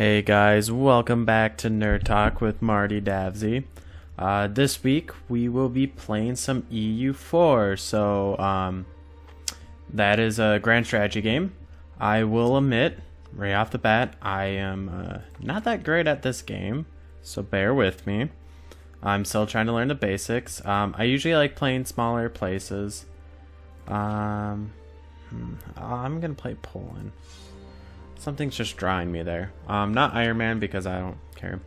Hey guys, welcome back to Nerd Talk with Marty Davsey. This week we will be playing some EU4, so that is a grand strategy game. I will admit, right off the bat, I am not that great at this game, so bear with me. I'm still trying to learn the basics. I usually like playing smaller places. I'm gonna play Poland. Something's just drawing me there. Not Iron Man because I don't care.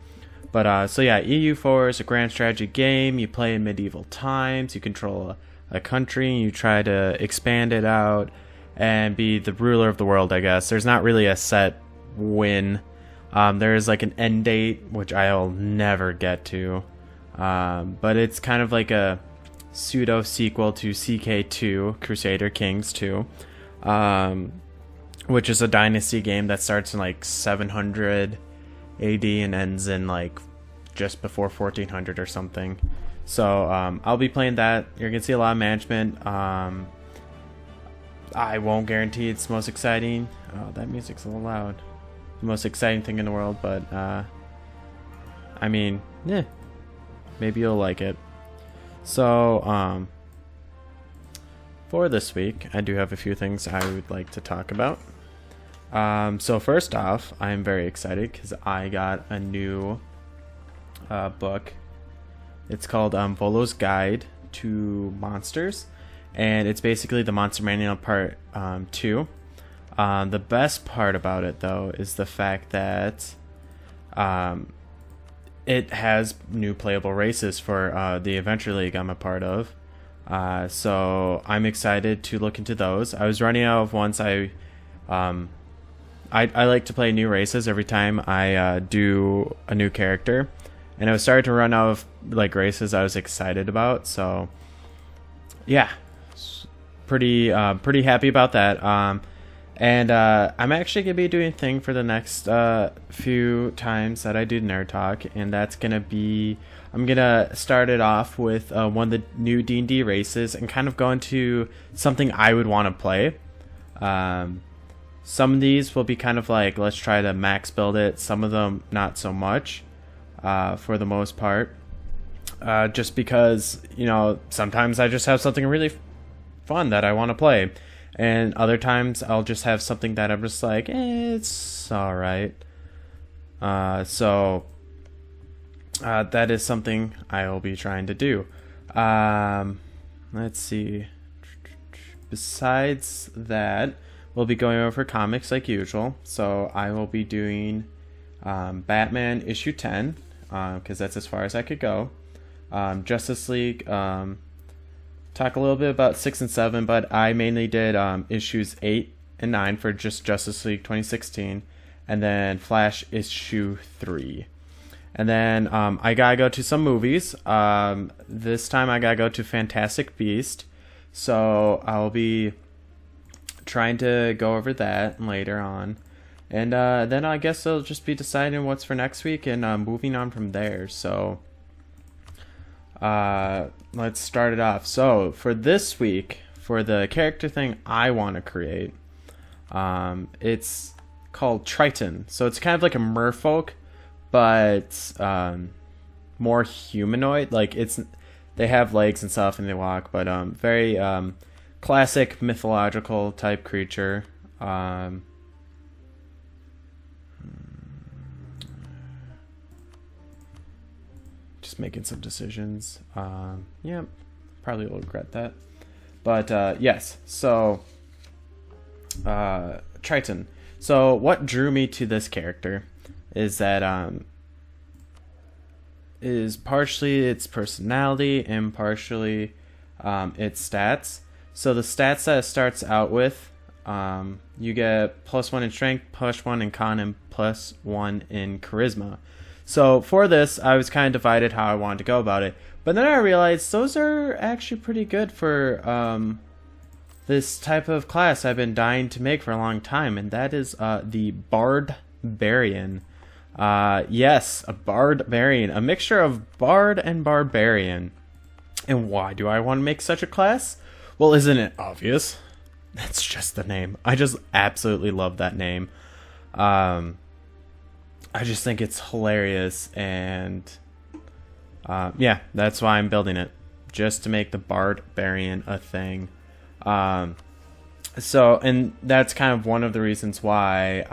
But so yeah, EU4 is a grand strategy game. You play in medieval times. You control a country and you try to expand it out and be the ruler of the world, I guess. There's not really a set win. There is like an end date, which I'll never get to. But it's kind of like a pseudo sequel to CK2, Crusader Kings 2. Which is a dynasty game that starts in like 700 AD and ends in like just before 1400 or something. So I'll be playing that. You're gonna see a lot of management. I won't guarantee it's most exciting. Oh, that music's a little loud. The most exciting thing in the world, but I mean, maybe you'll like it. So for this week, I do have a few things I would like to talk about. So first off, I'm very excited because I got a new book. It's called Volo's Guide to Monsters, and it's basically the Monster Manual Part 2. The best part about it, though, is the fact that it has new playable races for the Adventure League I'm a part of. So I'm excited to look into those. I was running out of ones. I like to play new races every time I do a new character, and I was starting to run out of like races I was excited about. So yeah, pretty happy about that. And I'm actually gonna be doing a thing for the next few times that I do Nerd Talk, and that's gonna be I'm gonna start it off with one of the new D&D races and kind of go into something I would want to play. Some of these will be kind of like, let's try to max build it. Some of them not so much, for the most part. Just because, you know, sometimes I just have something really fun that I want to play. And other times I'll just have something that I'm just like, it's alright. So that is something I will be trying to do. Let's see. Besides that, we'll be going over comics like usual. So I will be doing Batman issue 10, because that's as far as I could go. Justice League, talk a little bit about 6 and 7, but I mainly did issues 8 and 9 for just Justice League 2016, and then Flash issue 3. And then I gotta go to some movies. This time I gotta go to Fantastic Beast, so I'll be trying to go over that later on, and then I guess I'll just be deciding what's for next week and moving on from there. So let's start it off. So for this week, for the character thing I want to create, it's called Triton. So it's kind of like a merfolk, but more humanoid. Like they have legs and stuff and they walk, but very classic mythological type creature. Just making some decisions. Yeah, probably will regret that. But yes, so Triton. So what drew me to this character is that is partially its personality and partially its stats. So the stats that it starts out with, you get +1 in strength, +1 in con, and +1 in charisma. So for this, I was kind of divided how I wanted to go about it. But then I realized those are actually pretty good for this type of class I've been dying to make for a long time, and that is the Barbarian. Yes, a Barbarian, a mixture of Bard and Barbarian. And why do I want to make such a class? Well, isn't it obvious? That's just the name. I just absolutely love that name. I just think it's hilarious, and yeah, that's why I'm building it, just to make the Barbarian a thing. So, and that's kind of one of the reasons why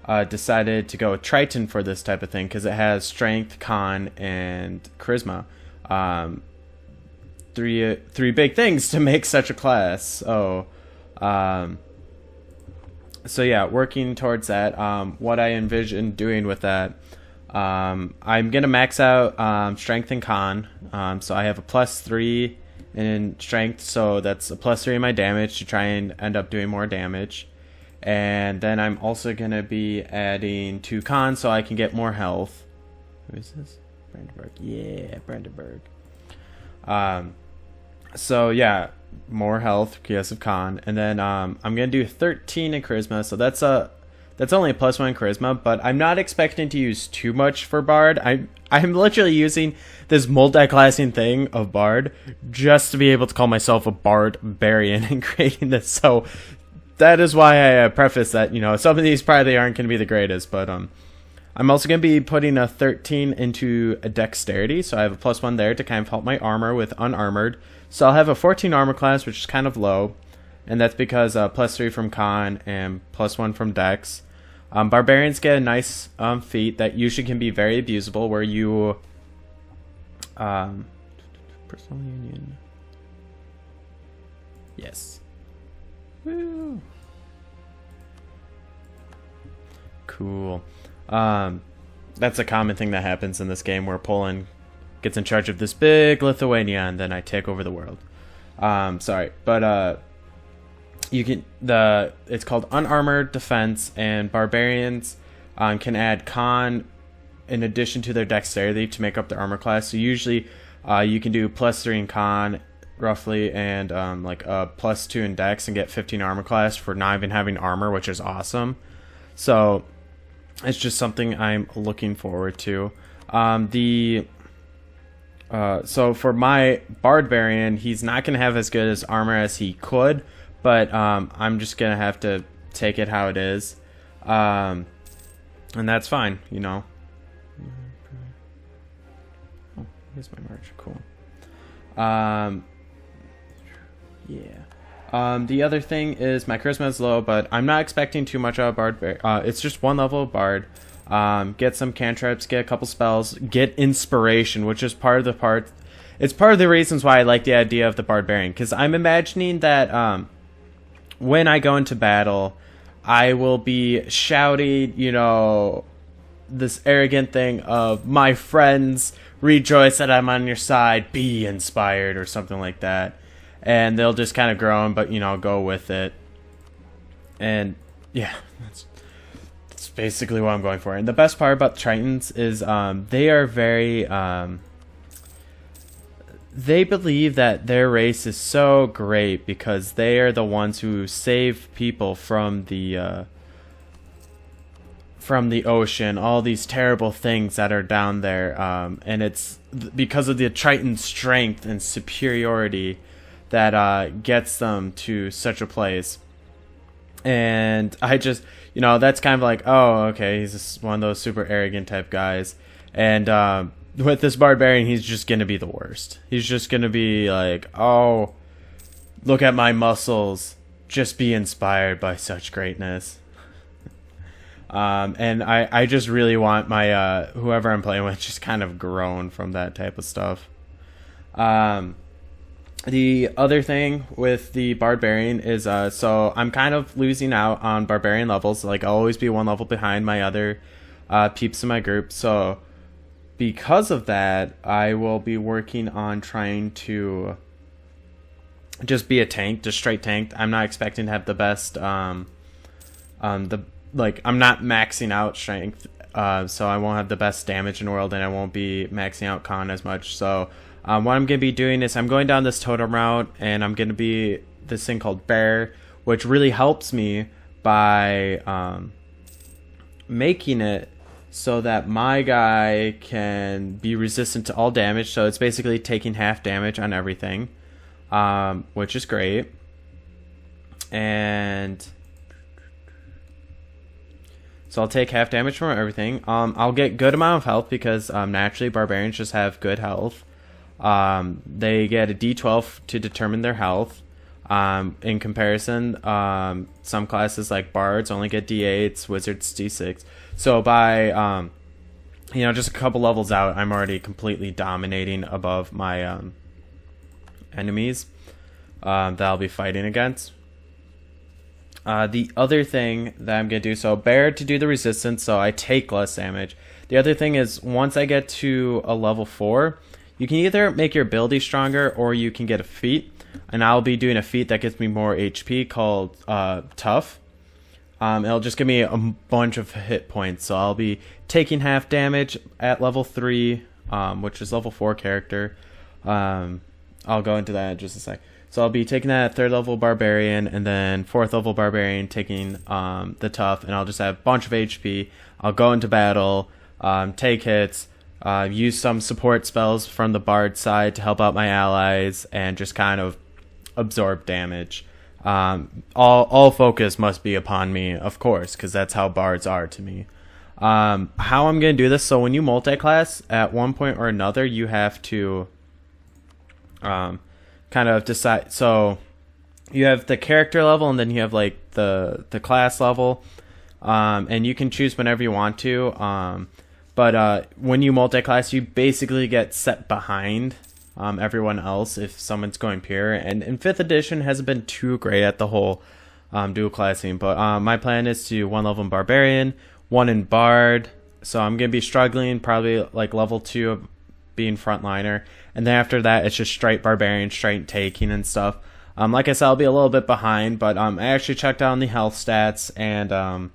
I decided to go with Triton for this type of thing, because it has Strength, Con, and Charisma. Three big things to make such a class. So yeah, working towards that. What I envision doing with that, I'm gonna max out Strength and Con. So I have a +3 in Strength, so that's a +3 in my damage to try and end up doing more damage. And then I'm also gonna be adding 2 Con so I can get more health. Who is this? Brandenburg. Yeah, Brandenburg. So yeah, more health because of Con, and then I'm gonna do 13 in Charisma. So that's only a +1 in Charisma, but I'm not expecting to use too much for Bard. I'm literally using this multi-classing thing of Bard just to be able to call myself a Barbarian and creating this. So that is why I preface that, you know, some of these probably aren't going to be the greatest, but I'm also going to be putting a 13 into a Dexterity, so I have a +1 there to kind of help my armor with unarmored. So I'll have a 14 armor class, which is kind of low, and that's because +3 from Con and +1 from Dex. Barbarians get a nice feat that usually can be very abusable, where you personal union. Yes. Woo. Cool. That's a common thing that happens in this game, where Poland gets in charge of this big Lithuania, and then I take over the world. Sorry, but you can it's called unarmored defense, and barbarians can add Con in addition to their dexterity to make up their armor class. So usually you can do +3 in Con roughly, and like a +2 in Dex, and get 15 armor class for not even having armor, which is awesome. So it's just something I'm looking forward to. So for my Barbarian, he's not going to have as good as armor as he could, but I'm just going to have to take it how it is. And that's fine, you know. Oh, here's my merch. Cool. Yeah. The other thing is my charisma is low, but I'm not expecting too much out of Bard. It's just 1 level of Bard. Get some cantrips, get a couple spells, get inspiration, which is it's part of the reasons why I like the idea of the Barbarian, because I'm imagining that when I go into battle, I will be shouting, you know, this arrogant thing of, my friends, rejoice that I'm on your side, be inspired, or something like that. And they'll just kind of groan, but, you know, go with it. And yeah, that's basically what I'm going for. And the best part about the Tritons is they are very they believe that their race is so great because they are the ones who save people from the ocean, all these terrible things that are down there, and it's because of the Triton strength and superiority that gets them to such a place. And I just, you know, that's kind of like, oh, okay, he's just one of those super arrogant type guys. And with this Barbarian, he's just going to be the worst. He's just going to be like, oh, look at my muscles. Just be inspired by such greatness. And I just really want my, whoever I'm playing with, just kind of groan from that type of stuff. The other thing with the Barbarian is, so I'm kind of losing out on Barbarian levels. Like, I'll always be 1 level behind my other peeps in my group. So because of that, I will be working on trying to just be a tank, just straight tank. I'm not expecting to have the best, I'm not maxing out strength, so I won't have the best damage in the world, and I won't be maxing out con as much. So what I'm going to be doing is I'm going down this totem route, and I'm going to be this thing called Bear, which really helps me by making it so that my guy can be resistant to all damage. So it's basically taking half damage on everything, which is great. And So I'll take half damage from everything. I'll get good amount of health because naturally barbarians just have good health. They get a D12 to determine their health. In comparison, some classes like bards only get D8s, wizards D6. So by just a couple levels out, I'm already completely dominating above my enemies that I'll be fighting against. The other thing that I'm going to do, so bear to do the resistance, so I take less damage. The other thing is, once I get to a level 4, you can either make your ability stronger or you can get a feat. And I'll be doing a feat that gives me more HP called Tough. It'll just give me a bunch of hit points. So I'll be taking half damage at level 3, which is level 4 character. I'll go into that in just a sec. So I'll be taking that at 3rd level Barbarian, and then 4th level Barbarian taking the Tough, and I'll just have a bunch of HP. I'll go into battle, take hits, use some support spells from the Bard side to help out my allies, and just kind of absorb damage. All focus must be upon me, of course, because that's how Bards are to me. How I'm going to do this, so when you multi-class, at one point or another, you have to kind of decide. So you have the character level, and then you have like the class level, and you can choose whenever you want to. But when you multi-class, you basically get set behind everyone else if someone's going pure. And in 5th edition hasn't been too great at the whole dual classing. But my plan is to 1 level in Barbarian, 1 in Bard. So I'm going to be struggling, probably like level 2 of being frontliner. And then after that, it's just straight Barbarian, straight taking and stuff. Like I said, I'll be a little bit behind, but I actually checked out on the health stats, and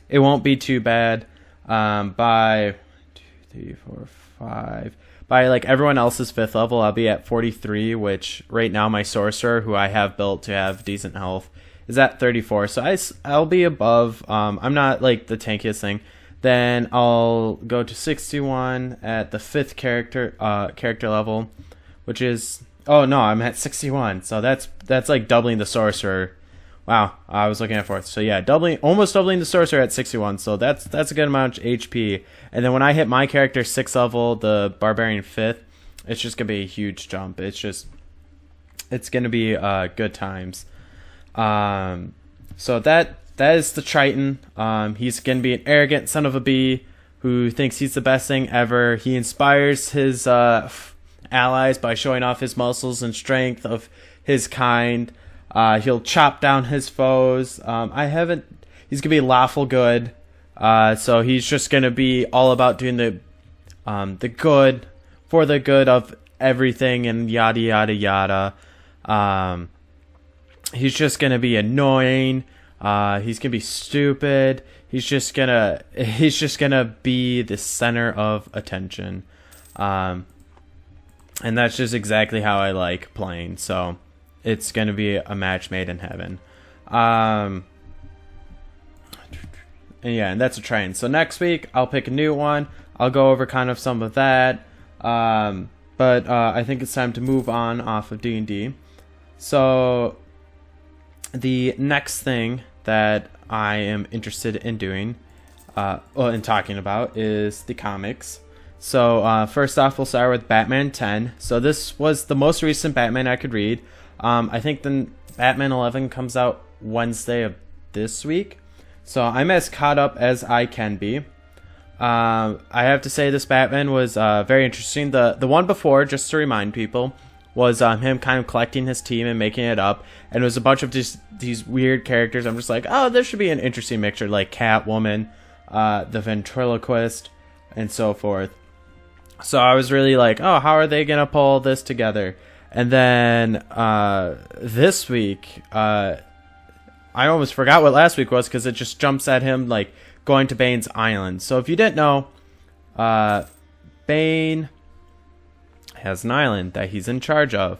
it won't be too bad. By 2, 3, 4, 5. By like everyone else's 5th level, I'll be at 43, which right now my sorcerer, who I have built to have decent health, is at 34. So I'll be above. I'm not like the tankiest thing. Then I'll go to 61 at the 5th character level, which is, oh no, I'm at 61. So that's like doubling the sorcerer. Wow, I was looking at 4th. So yeah, almost doubling the sorcerer at 61. So that's a good amount of HP. And then when I hit my character 6th level, the barbarian 5th, it's just gonna be a huge jump. It's gonna be good times. So that is the Triton. He's gonna be an arrogant son of a bee who thinks he's the best thing ever. He inspires his allies by showing off his muscles and strength of his kind. He'll chop down his foes. He's gonna be lawful good. So he's just gonna be all about doing the good for the good of everything and yada yada yada. He's just gonna be annoying. He's gonna be stupid. He's just gonna be the center of attention. And that's just exactly how I like playing. So it's going to be a match made in heaven. And yeah, and that's a train. So next week, I'll pick a new one. I'll go over kind of some of that. But I think it's time to move on off of D&D. So the next thing that I am interested in doing, in talking about, is the comics. So first off, we'll start with Batman 10. So this was the most recent Batman I could read. I think the Batman 11 comes out Wednesday of this week. So I'm as caught up as I can be. I have to say this Batman was very interesting. The one before, just to remind people, was him kind of collecting his team and making it up. And it was a bunch of just these weird characters. I'm just like, oh, this should be an interesting mixture, like Catwoman, the ventriloquist, and so forth. So I was really like, oh, how are they going to pull this together? And then this week, I almost forgot what last week was because it just jumps at him like going to Bane's Island. So if you didn't know, Bane has an island that he's in charge of.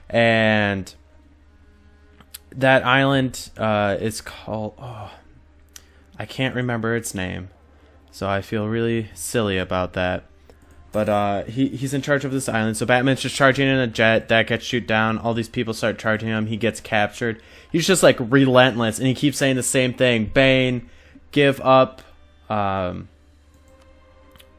And that island is called... Oh, I can't remember its name. So I feel really silly about that. But he's in charge of this island. So Batman's just charging in a jet. That gets shoot down. All these people start charging him. He gets captured. He's just like relentless. And he keeps saying the same thing. Bane, give up.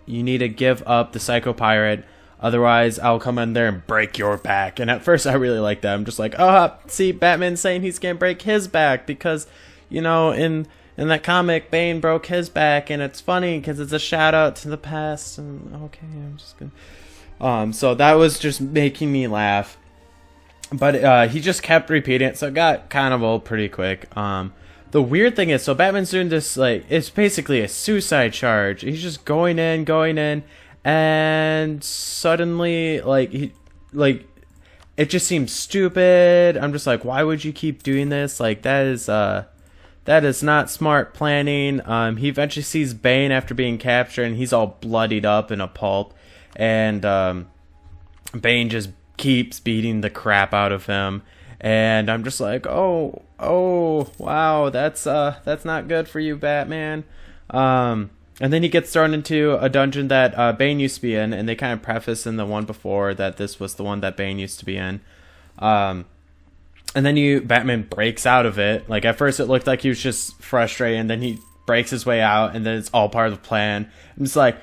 You need to give up the Psycho Pirate. Otherwise, I'll come in there and break your back. And at first, I really liked that. I'm just like, oh, see, Batman's saying he's gonna break his back because, you know, in that comic, Bane broke his back, and it's funny because it's a shout out to the past. And okay, I'm just gonna. So that was just making me laugh. But he just kept repeating it, so it got kind of old pretty quick. The weird thing is, so Batman's doing this, like, it's basically a suicide charge. He's just going in, and suddenly, it just seems stupid. I'm just like, why would you keep doing this? Like, that is not smart planning. He eventually sees Bane after being captured, and he's all bloodied up in a pulp, and Bane just keeps beating the crap out of him. And I'm just like, oh, wow, that's not good for you, Batman. And then he gets thrown into a dungeon that Bane used to be in, and they kind of preface in the one before that this was the one that Bane used to be in. And then Batman breaks out of it. Like, at first it looked like he was just frustrated, and then he breaks his way out, and then it's all part of the plan. I'm just like,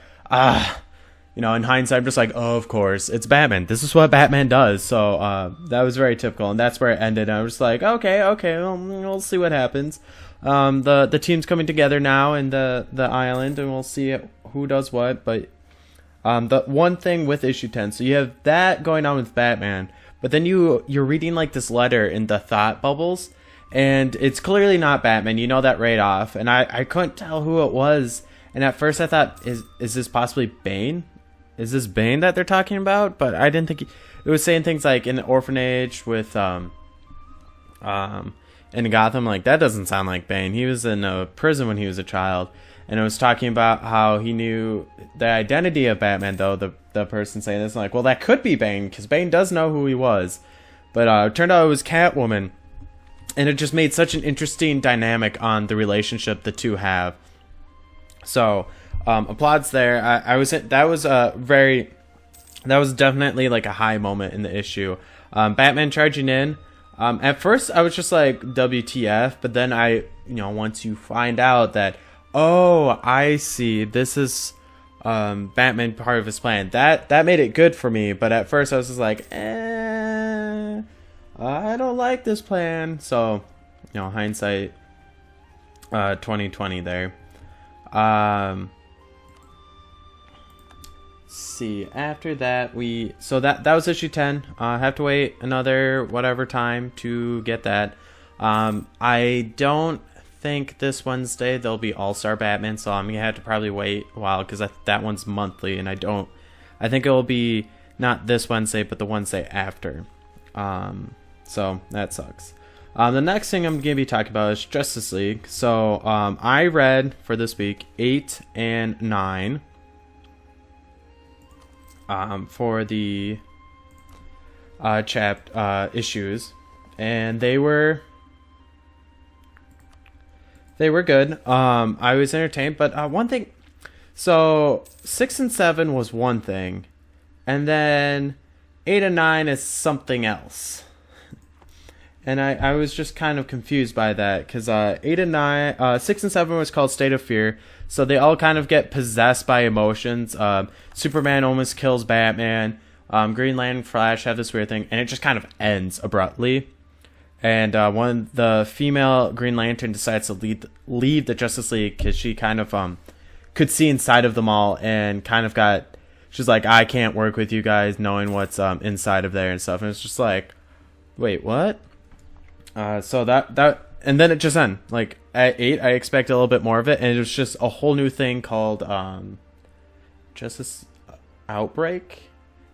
you know, in hindsight, I'm just like, oh, of course, it's Batman. This is what Batman does. So that was very typical, and that's where it ended. And I was like, okay, well, we'll see what happens. The team's coming together now in the island, and we'll see who does what. But the one thing with issue 10, so you have that going on with Batman, but then you're reading like this letter in the thought bubbles, and it's clearly not Batman. You know that right off, and I couldn't tell who it was. And at first I thought, is this possibly Bane? Is this Bane that they're talking about? But I didn't think it was saying things like in the orphanage with in Gotham. Like, that doesn't sound like Bane. He was in a prison when he was a child, and it was talking about how he knew the identity of Batman. Though the person saying this, like, well, that could be Bane because Bane does know who he was, but it turned out it was Catwoman, and it just made such an interesting dynamic on the relationship the two have. So. Applauds there. That was definitely like a high moment in the issue. Batman charging in. At first I was just like, WTF, but then once you find out that, oh, I see, this is Batman part of his plan, that made it good for me. But at first I was just like, I don't like this plan. So, hindsight 2020 there. See, after that that was issue 10. I have to wait another whatever time to get that. I don't think this Wednesday there'll be All-Star Batman, so I'm gonna have to probably wait a while because that one's monthly, and I think it'll be not this Wednesday but the Wednesday after. So that sucks. The next thing I'm gonna be talking about is Justice League. So I read for this week 8 and 9. For the issues, and they were good. I was entertained, but one thing, so 6 and 7 was one thing, and then 8 and 9 is something else. And I was just kind of confused by that, because 8 and 9, 6 and 7 was called State of Fear. So they all kind of get possessed by emotions. Superman almost kills Batman. Green Lantern, Flash have this weird thing, and it just kind of ends abruptly. And when the female Green Lantern decides to leave the Justice League because she kind of could see inside of them all, and kind of she's like, I can't work with you guys, knowing what's inside of there and stuff. And it's just like, wait, what? So that. And then it just ended. Like, at 8, I expected a little bit more of it, and it was just a whole new thing called Justice Outbreak?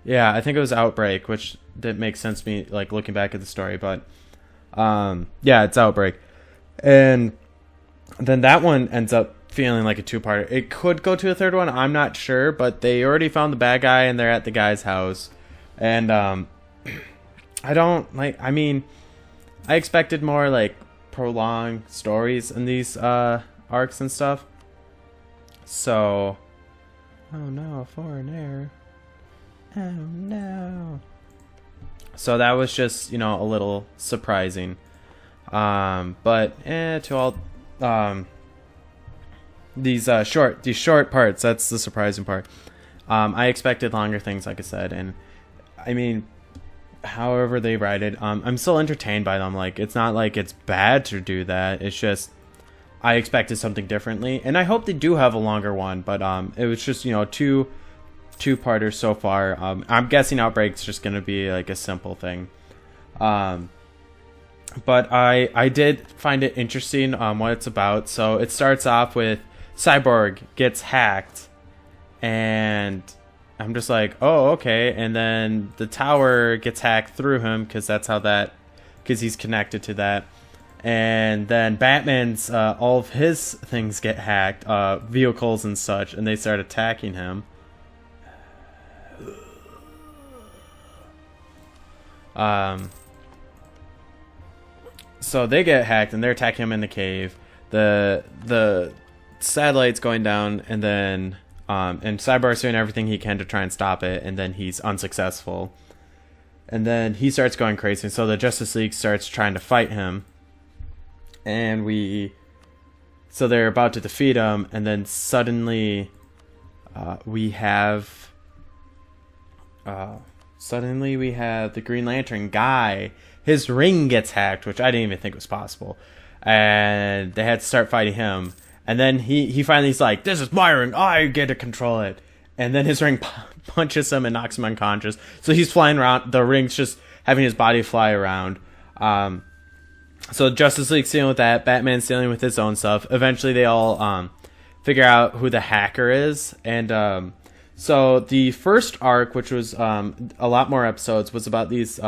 Yeah, I think it was Outbreak, which didn't make sense to me, like, looking back at the story, but yeah, it's Outbreak. And then that one ends up feeling like a two-parter. It could go to a third one, I'm not sure, but they already found the bad guy, and they're at the guy's house. And I expected more, like, prolonged stories in these arcs and stuff. So, oh no, foreign air. Oh no. So that was just, a little surprising. But to all these short parts. That's the surprising part. I expected longer things, like I said, and I mean, however they write it, I'm still entertained by them. Like, it's not like it's bad to do that. It's just I expected something differently, and I hope they do have a longer one. But it was just, you know, two-parters so far. I'm guessing Outbreak's just gonna be like a simple thing. But I did find it interesting what it's about. So it starts off with Cyborg gets hacked, and I'm just like, oh, okay. And then the tower gets hacked through him because he's connected to that. And then Batman's all of his things get hacked, vehicles and such, and they start attacking him. So they get hacked and they're attacking him in the cave. The satellite's going down, and then and Cyborg's doing everything he can to try and stop it, and then he's unsuccessful. And then he starts going crazy, so the Justice League starts trying to fight him. And so they're about to defeat him, and then suddenly we have the Green Lantern guy. His ring gets hacked, which I didn't even think was possible, and they had to start fighting him. And then he finally's like, "This is my ring. I get to control it." And then his ring punches him and knocks him unconscious. So he's flying around. The ring's just having his body fly around. So Justice League's dealing with that. Batman's dealing with his own stuff. Eventually, they all figure out who the hacker is. And so the first arc, which was a lot more episodes, was about these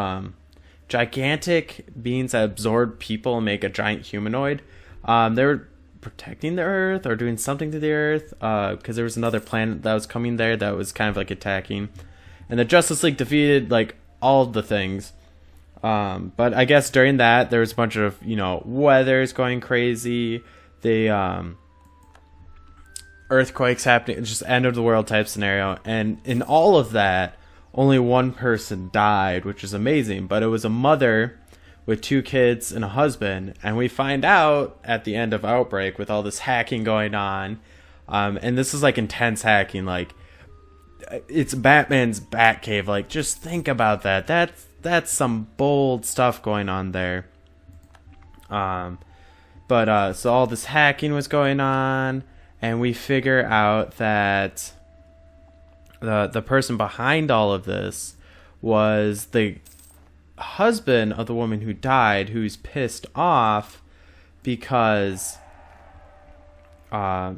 gigantic beings that absorb people and make a giant humanoid. They were protecting the Earth or doing something to the Earth because there was another planet that was coming there that was kind of like attacking. And the Justice League defeated like all of the things. But I guess during that, there was a bunch of, you know, weather's going crazy. The earthquakes happening. It's just end of the world type scenario. And in all of that, only one person died, which is amazing. But it was a mother with 2 kids and a husband. And we find out at the end of Outbreak with all this hacking going on. And this is like intense hacking. Like, it's Batman's Batcave. Like, just think about that. That's some bold stuff going on there. But so all this hacking was going on, and we figure out that the person behind all of this was the husband of the woman who died, who's pissed off because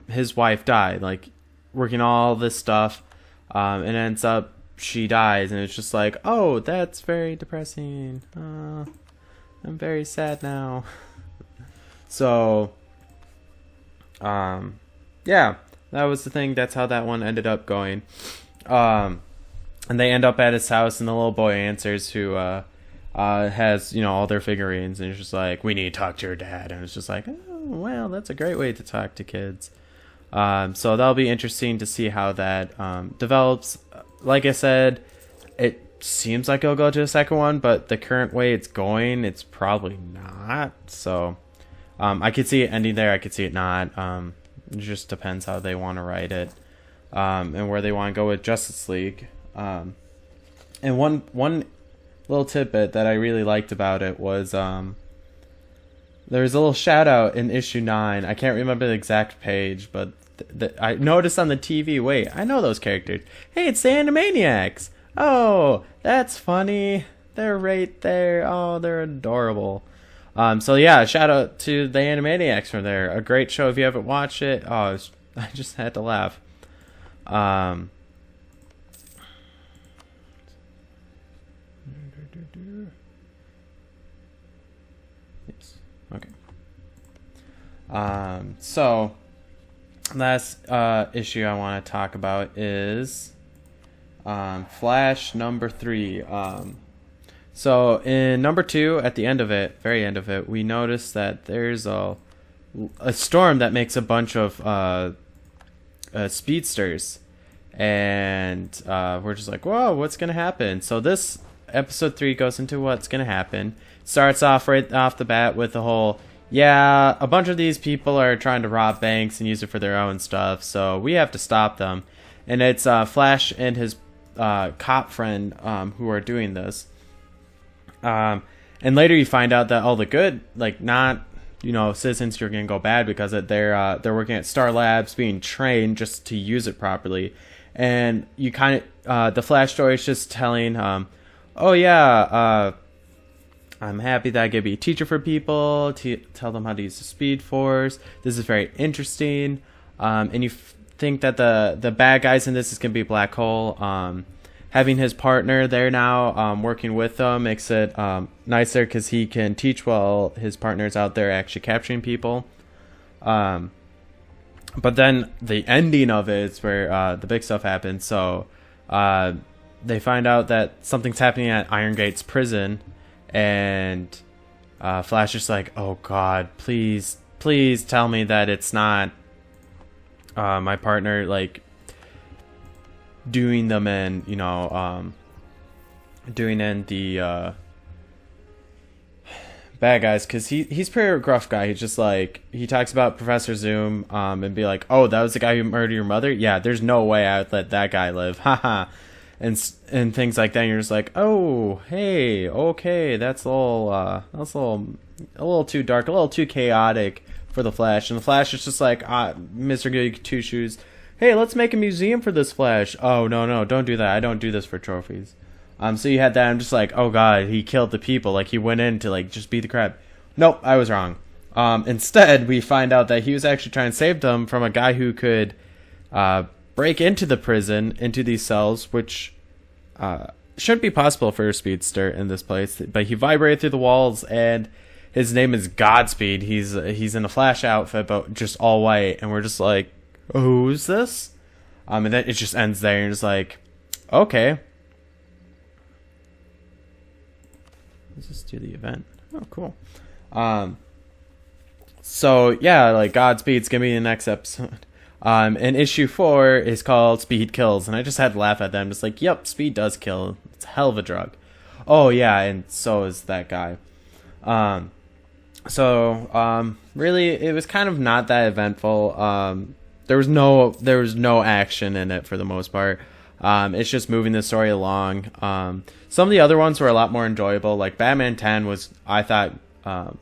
his wife died, like working all this stuff, and ends up she dies, and it's just like, oh, that's very depressing. I'm very sad now. So, yeah, that was the thing. That's how that one ended up going. And they end up at his house, and the little boy answers, who has, you know, all their figurines, and he's just like, we need to talk to your dad. And it's just like, oh, well, that's a great way to talk to kids. So that'll be interesting to see how that develops. Like I said, it seems like it'll go to a second one, but the current way it's going, it's probably not. So I could see it ending there. I could see it not. It just depends how they want to write it, and where they want to go with Justice League. And one little tidbit that I really liked about it was there was a little shout out in issue 9. I can't remember the exact page, but I noticed on the TV, wait, I know those characters. Hey, it's the Animaniacs. Oh, that's funny. They're right there. Oh, they're adorable. So yeah, shout out to the Animaniacs from there. A great show if you haven't watched it. Oh, I just had to laugh. Yes. Okay. So last issue I want to talk about is Flash number 3. So in number 2, at the end of it, very end of it, we notice that there's a storm that makes a bunch of speedsters, and we're just like, whoa, what's gonna happen? So this episode 3 goes into what's gonna happen. Starts off right off the bat with the whole, yeah, a bunch of these people are trying to rob banks and use it for their own stuff, so we have to stop them. And it's Flash and his cop friend who are doing this. And later you find out that all the good, like not, citizens who are going to go bad because they're working at Star Labs being trained just to use it properly. And you kind of, the Flash story is just telling, oh yeah, I'm happy that I get to be a teacher for people, to tell them how to use the Speed Force. This is very interesting. And you think that the bad guys in this is going to be Black Hole. Having his partner there now, working with them, makes it nicer because he can teach while his partner's out there actually capturing people. But then the ending of it is where the big stuff happens. So they find out that something's happening at Iron Gate's prison. And Flash is like, oh God, please tell me that it's not my partner, like, doing them and, doing in the bad guys. Because he's a pretty gruff guy. He's just like, he talks about Professor Zoom and be like, oh, that was the guy who murdered your mother? Yeah, there's no way I would let that guy live. Haha. And things like that. And you're just like, oh, hey, okay, that's a little too dark, a little too chaotic for the Flash. And the Flash is just like, Mr. Goody Two Shoes, hey, let's make a museum for this Flash. Oh no, don't do that. I don't do this for trophies. So you had that. I'm just like, oh God, he killed the people. Like he went in to like just beat the crap. Nope, I was wrong. Instead, we find out that he was actually trying to save them from a guy who could break into the prison, into these cells, which shouldn't be possible for a speedster in this place. But he vibrated through the walls, and his name is Godspeed. He's in a Flash outfit, but just all white, and we're just like, who's this? And then it just ends there, and you're just like, okay. Let's just do the event. Oh, cool. So yeah, like Godspeed's gonna be the next episode. And issue 4 is called Speed Kills, and I just had to laugh at them. Just like, yep, speed does kill. It's a hell of a drug. Oh yeah, and so is that guy. Really, it was kind of not that eventful. There was no action in it for the most part. It's just moving the story along. Some of the other ones were a lot more enjoyable. Like Batman 10 was, I thought,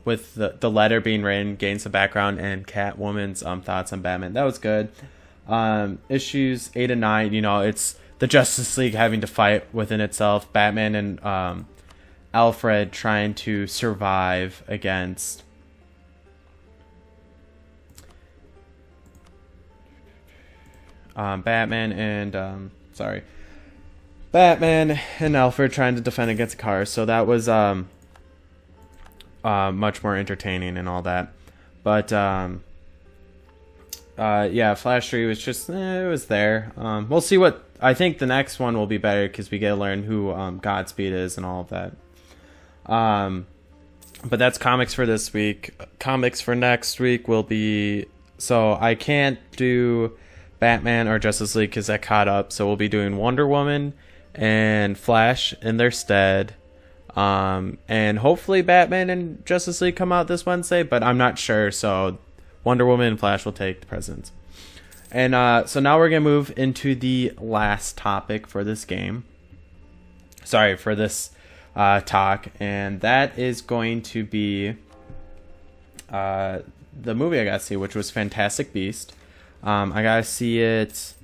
with the letter being written, gained some background, and Catwoman's thoughts on Batman. That was good. Issues 8 and 9, it's the Justice League having to fight within itself. Batman and Alfred trying to survive against Batman and Alfred trying to defend against cars. So that was much more entertaining and all that. But yeah, Flash 3 was just it was there. We'll see what I think the next one will be better because we get to learn who Godspeed is and all of that. But that's comics for this week. Comics for next week will be, so I can't do Batman or Justice League because I caught up. So we'll be doing Wonder Woman and Flash in their stead. And hopefully Batman and Justice League come out this Wednesday, but I'm not sure. So Wonder Woman and Flash will take the precedence. And so now we're going to move into the last topic for this game. Sorry, for this talk. And that is going to be the movie I got to see, which was Fantastic Beast. I got to see it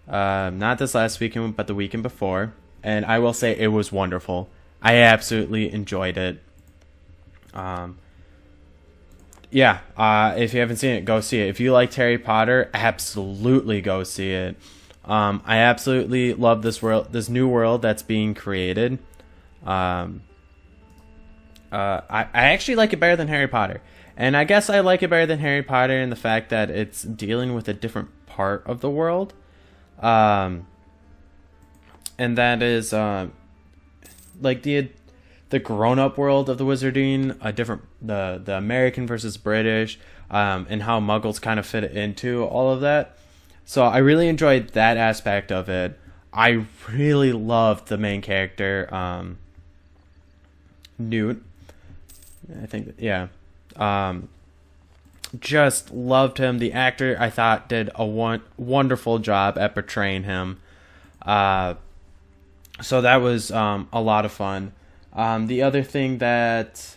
not this last weekend, but the weekend before. And I will say it was wonderful. I absolutely enjoyed it. Yeah, if you haven't seen it, go see it. If you liked Harry Potter, absolutely go see it. I absolutely love this world, this new world that's being created. I actually like it better than Harry Potter. And I guess I like it better than Harry Potter in the fact that it's dealing with a different part of the world. And that is like the grown-up world of the wizarding, a different the American versus British, and how Muggles kind of fit into all of that. So I really enjoyed that aspect of it. I really loved the main character, Newt. I think, yeah. just loved him. The actor, I thought, did a wonderful job at portraying him. So that was a lot of fun. The other thing that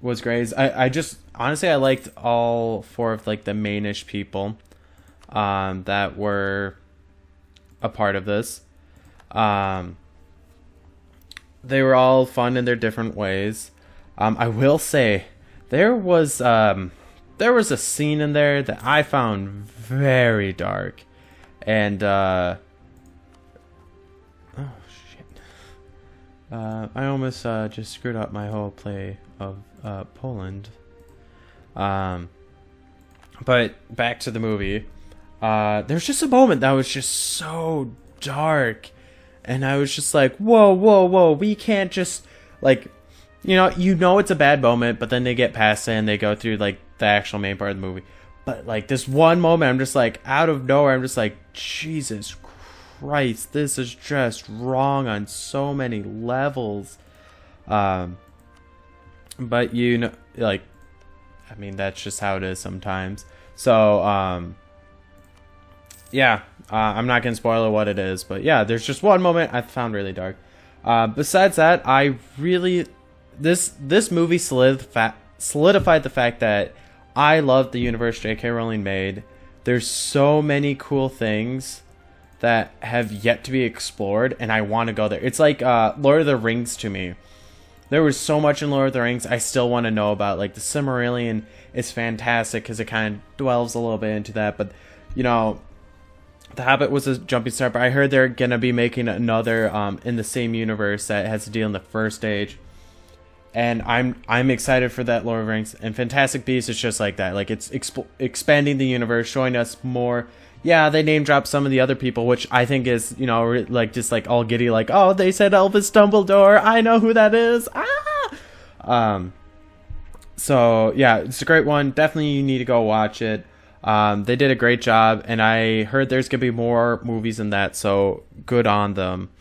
was great is I just honestly I liked all four of like the mainish people that were a part of this. They were all fun in their different ways. I will say there was a scene in there that I found very dark, and oh shit, I almost just screwed up my whole play of Poland. But back to the movie. There's just a moment that was just so dark, and I was just like, whoa, we can't just, like, you know it's a bad moment, but then they get past it and they go through like the actual main part of the movie. But like this one moment, I'm just like, out of nowhere, I'm just like, Jesus Christ, this is just wrong on so many levels. But like, I mean, that's just how it is sometimes. So, yeah, I'm not going to spoil what it is, but yeah, there's just one moment I found really dark. Besides that, I really, this movie solidified the fact that I love the universe J.K. Rowling made. There's so many cool things that have yet to be explored, and I want to go there. It's like Lord of the Rings to me. There was so much in Lord of the Rings I still want to know about. Like the Silmarillion is fantastic because it kind of delves a little bit into that, but you know, The Hobbit was a jumping start, but I heard they're gonna be making another in the same universe that has to deal in the First Age, and I'm excited for that Lord of the Rings. And Fantastic Beasts is just like that, like it's expanding the universe, showing us more. Yeah, they name drop some of the other people, which I think is, you know, like just like all giddy, like, oh, they said Albus Dumbledore, I know who that is. So yeah, it's a great one. Definitely you need to go watch it. They did a great job, and I heard there's gonna be more movies in that, so good on them.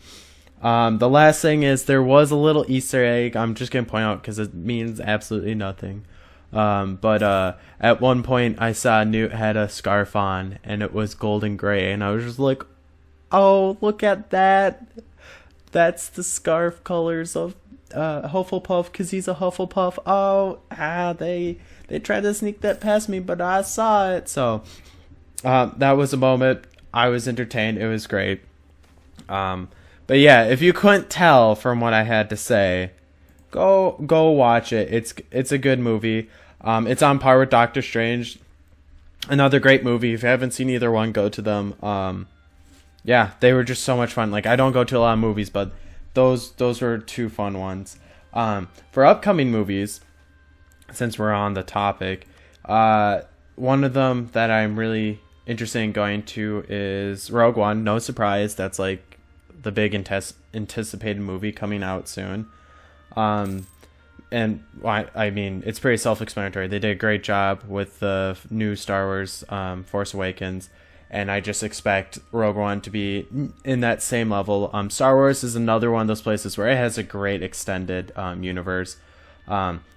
The last thing is there was a little Easter egg. I'm just gonna point out because it means absolutely nothing. But at one point I saw Newt had a scarf on, and it was golden gray, and I was just like, oh, look at that. That's the scarf colors of Hufflepuff, because he's a Hufflepuff. Oh, they tried to sneak that past me, but I saw it. So that was a moment. I was entertained. It was great. But yeah, if you couldn't tell from what I had to say, go watch it. It's a good movie. It's on par with Doctor Strange. Another great movie. If you haven't seen either one, go to them. Yeah, they were just so much fun. Like, I don't go to a lot of movies, but those were two fun ones. For upcoming movies, since we're on the topic, one of them that I'm really interested in going to is Rogue One. No surprise, that's like the big anticipated movie coming out soon. And I mean, it's pretty self-explanatory. They did a great job with the new Star Wars Force Awakens, and I just expect Rogue One to be in that same level. Star Wars is another one of those places where it has a great extended universe.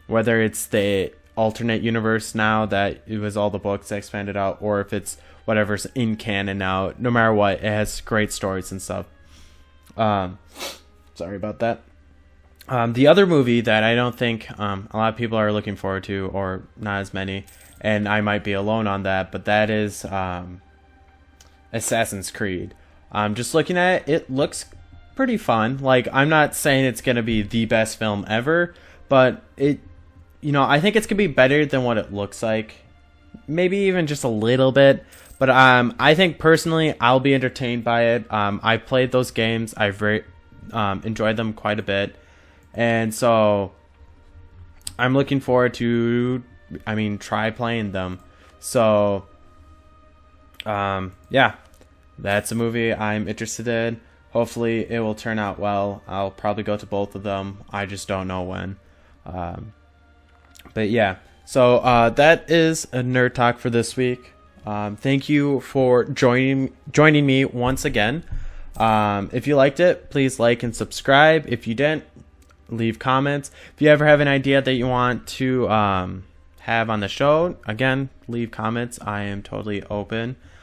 Whether it's the alternate universe now that it was all the books that expanded out, or if it's whatever's in canon now, no matter what, it has great stories and stuff. Sorry about that. The other movie that I don't think a lot of people are looking forward to, or not as many, and I might be alone on that, but that is Assassin's Creed. Just looking at it, it looks pretty fun. Like, I'm not saying it's going to be the best film ever, but I think it's going to be better than what it looks like. Maybe even just a little bit. But I think personally I'll be entertained by it. I played those games. I've enjoyed them quite a bit. And so I'm looking forward to, try playing them. So, yeah, that's a movie I'm interested in. Hopefully it will turn out well. I'll probably go to both of them. I just don't know when. But yeah, so that is a Nerd Talk for this week. Thank you for joining me once again. If you liked it, please like and subscribe. If you didn't, leave comments. If you ever have an idea that you want to have on the show. Again, leave comments. I am totally open.